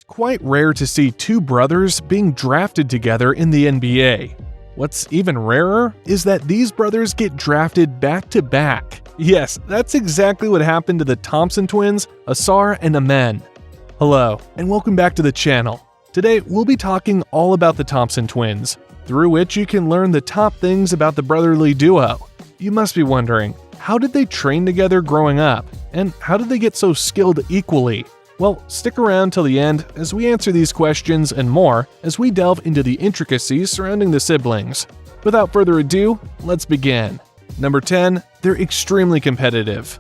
quite rare to see two brothers being drafted together in the NBA. What's even rarer is that these brothers get drafted back-to-back. Yes, that's exactly what happened to the Thompson twins, Ausar and Amen. Hello, and welcome back to the channel. Today, we'll be talking all about the Thompson twins, through which you can learn the top things about the brotherly duo. You must be wondering, how did they train together growing up? And how did they get so skilled equally? Well, stick around till the end as we answer these questions and more as we delve into the intricacies surrounding the siblings. Without further ado, let's begin. Number 10, they're extremely competitive.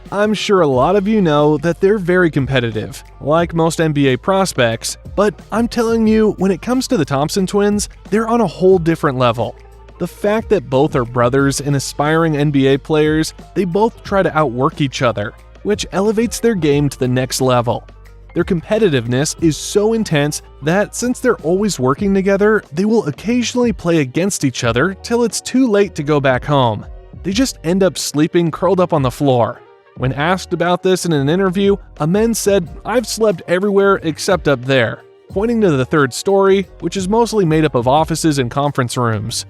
I'm sure a lot of you know that they're very competitive, like most NBA prospects, but I'm telling you, when it comes to the Thompson twins, they're on a whole different level. The fact that both are brothers and aspiring NBA players, they both try to outwork each other, which elevates their game to the next level. Their competitiveness is so intense that since they're always working together, they will occasionally play against each other till it's too late to go back home. They just end up sleeping curled up on the floor. When asked about this in an interview, Amen said, "I've slept everywhere except up there," pointing to the third story, which is mostly made up of offices and conference rooms.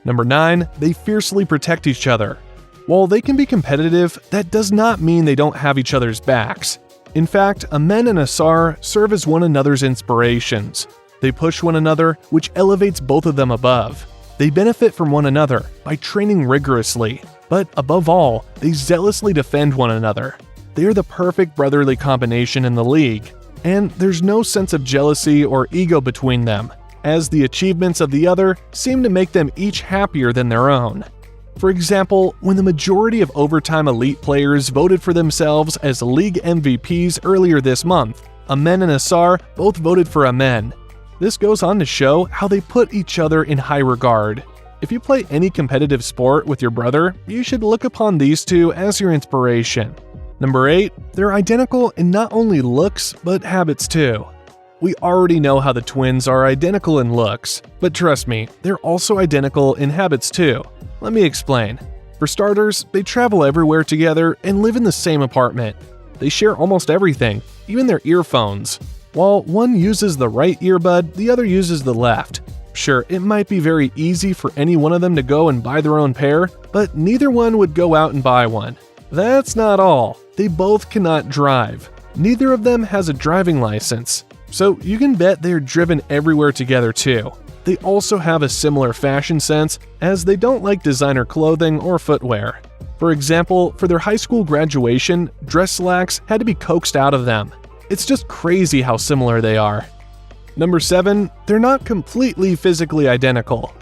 Number 9, they fiercely protect each other. While they can be competitive, that does not mean they don't have each other's backs. In fact, Amen and Ausar serve as one another's inspirations. They push one another, which elevates both of them above. They benefit from one another by training rigorously, but above all, they zealously defend one another. They are the perfect brotherly combination in the league, and there's no sense of jealousy or ego between them, as the achievements of the other seem to make them each happier than their own. For example, when the majority of overtime elite players voted for themselves as league MVPs earlier this month, Amen and Ausar both voted for Amen. This goes on to show how they put each other in high regard. If you play any competitive sport with your brother, you should look upon these two as your inspiration. Number 8, they're identical in not only looks, but habits too. We already know how the twins are identical in looks, but trust me, they're also identical in habits too. Let me explain. For starters, they travel everywhere together and live in the same apartment. They share almost everything, even their earphones. While one uses the right earbud, the other uses the left. Sure, it might be very easy for any one of them to go and buy their own pair, but neither one would go out and buy one. That's not all. They both cannot drive. Neither of them has a driving license. So you can bet they're driven everywhere together too. They also have a similar fashion sense, as they don't like designer clothing or footwear. For example, for their high school graduation, dress slacks had to be coaxed out of them. It's just crazy how similar they are. Number 7, they're not completely physically identical.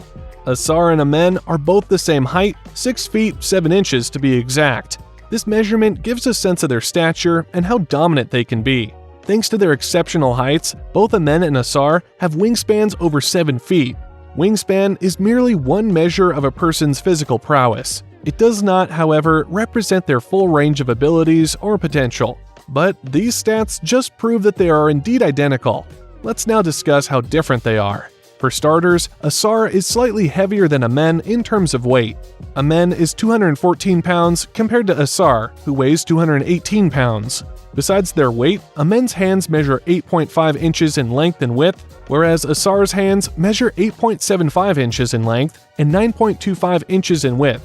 Ausar and Amen are both the same height, 6 feet 7 inches to be exact. This measurement gives a sense of their stature and how dominant they can be. Thanks to their exceptional heights, both Amen and Ausar have wingspans over 7 feet. Wingspan is merely one measure of a person's physical prowess. It does not, however, represent their full range of abilities or potential. But these stats just prove that they are indeed identical. Let's now discuss how different they are. For starters, Ausar is slightly heavier than Amen in terms of weight. Amen is 214 pounds compared to Ausar, who weighs 218 pounds. Besides their weight, Amen's hands measure 8.5 inches in length and width, whereas Ausar's hands measure 8.75 inches in length and 9.25 inches in width.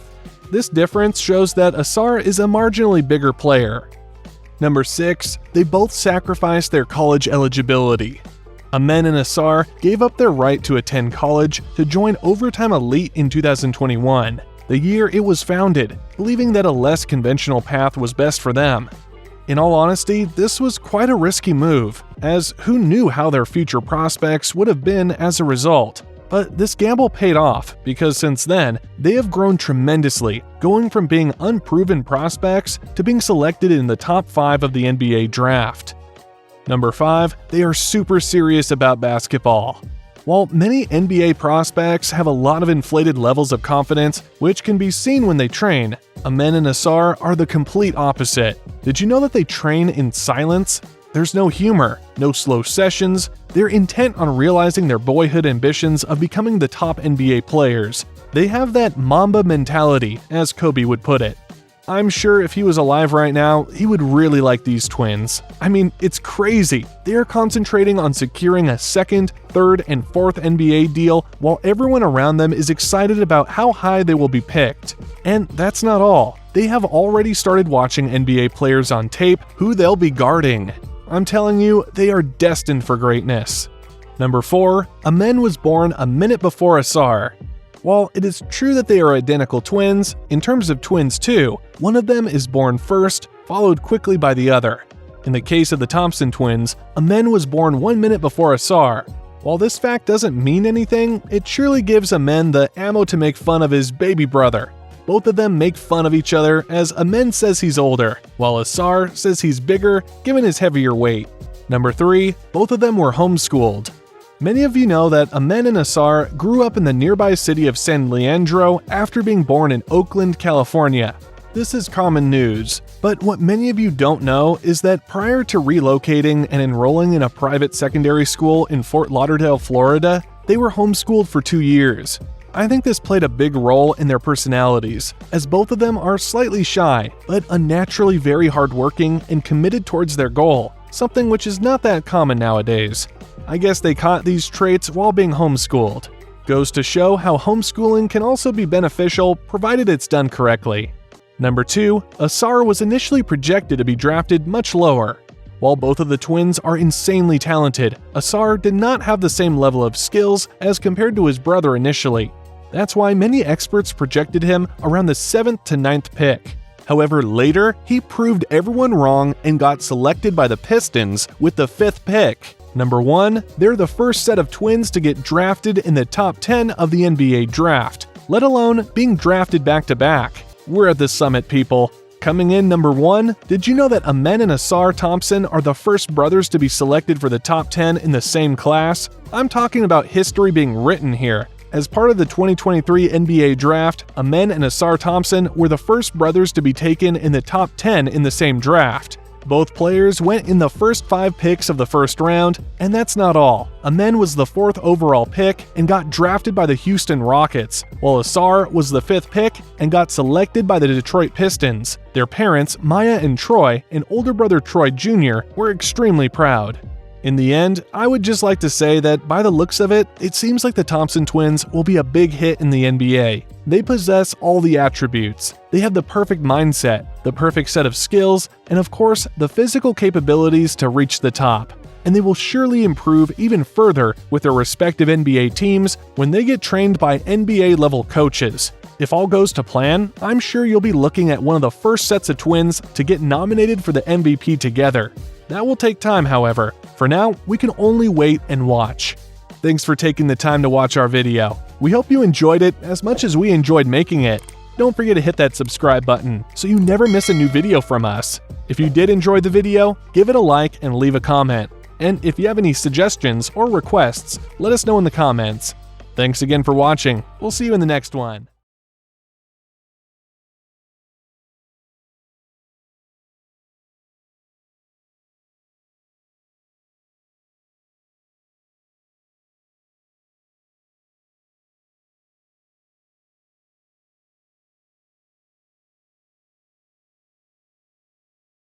This difference shows that Ausar is a marginally bigger player. Number 6, they both sacrificed their college eligibility. Amen and Ausar gave up their right to attend college to join Overtime Elite in 2021, the year it was founded, believing that a less conventional path was best for them. In all honesty, this was quite a risky move, as who knew how their future prospects would have been as a result. But this gamble paid off because since then, they have grown tremendously, going from being unproven prospects to being selected in the top 5 of the NBA draft. Number 5, they are super serious about basketball. While many NBA prospects have a lot of inflated levels of confidence, which can be seen when they train, Amen and Ausar are the complete opposite. Did you know that they train in silence? There's no humor, no slow sessions. They're intent on realizing their boyhood ambitions of becoming the top NBA players. They have that Mamba mentality, as Kobe would put it. I'm sure if he was alive right now, he would really like these twins. I mean, it's crazy. They are concentrating on securing a second, third, and fourth NBA deal while everyone around them is excited about how high they will be picked. And that's not all. They have already started watching NBA players on tape who they'll be guarding. I'm telling you, they are destined for greatness. Number 4. Amen was born a minute before Asar. While it is true that they are identical twins, in terms of twins too, one of them is born first, followed quickly by the other. In the case of the Thompson twins, Amen was born 1 minute before Asar. While this fact doesn't mean anything, it surely gives Amen the ammo to make fun of his baby brother. Both of them make fun of each other as Amen says he's older, while Asar says he's bigger given his heavier weight. Number 3. Both of them were homeschooled. Many of you know that Amen and Asar grew up in the nearby city of San Leandro after being born in Oakland, California. This is common news, but what many of you don't know is that prior to relocating and enrolling in a private secondary school in Fort Lauderdale, Florida, they were homeschooled for 2 years. I think this played a big role in their personalities, as both of them are slightly shy, but unnaturally very hardworking and committed towards their goal, something which is not that common nowadays. I guess they caught these traits while being homeschooled. Goes to show how homeschooling can also be beneficial provided it's done correctly. Number 2. Asar was initially projected to be drafted much lower. While both of the twins are insanely talented, Asar did not have the same level of skills as compared to his brother initially. That's why many experts projected him around the 7th to 9th pick. However, later, he proved everyone wrong and got selected by the Pistons with the 5th pick. Number 1, they're the first set of twins to get drafted in the top 10 of the NBA draft, let alone being drafted back-to-back. We're at the summit, people. Coming in number 1, did you know that Amen and Asar Thompson are the first brothers to be selected for the top 10 in the same class? I'm talking about history being written here. As part of the 2023 NBA draft, Amen and Asar Thompson were the first brothers to be taken in the top 10 in the same draft. Both players went in the first 5 picks of the first round, and that's not all. Amen was the 4th overall pick and got drafted by the Houston Rockets, while Asar was the 5th pick and got selected by the Detroit Pistons. Their parents, Maya and Troy, and older brother Troy Jr., were extremely proud. In the end, I would just like to say that by the looks of it, it seems like the Thompson twins will be a big hit in the NBA. They possess all the attributes. They have the perfect mindset, the perfect set of skills, and of course, the physical capabilities to reach the top. And they will surely improve even further with their respective NBA teams when they get trained by NBA-level coaches. If all goes to plan, I'm sure you'll be looking at one of the first sets of twins to get nominated for the MVP together. That will take time, however. For now, we can only wait and watch. Thanks for taking the time to watch our video. We hope you enjoyed it as much as we enjoyed making it. Don't forget to hit that subscribe button so you never miss a new video from us. If you did enjoy the video, give it a like and leave a comment. And if you have any suggestions or requests, let us know in the comments. Thanks again for watching. We'll see you in the next one.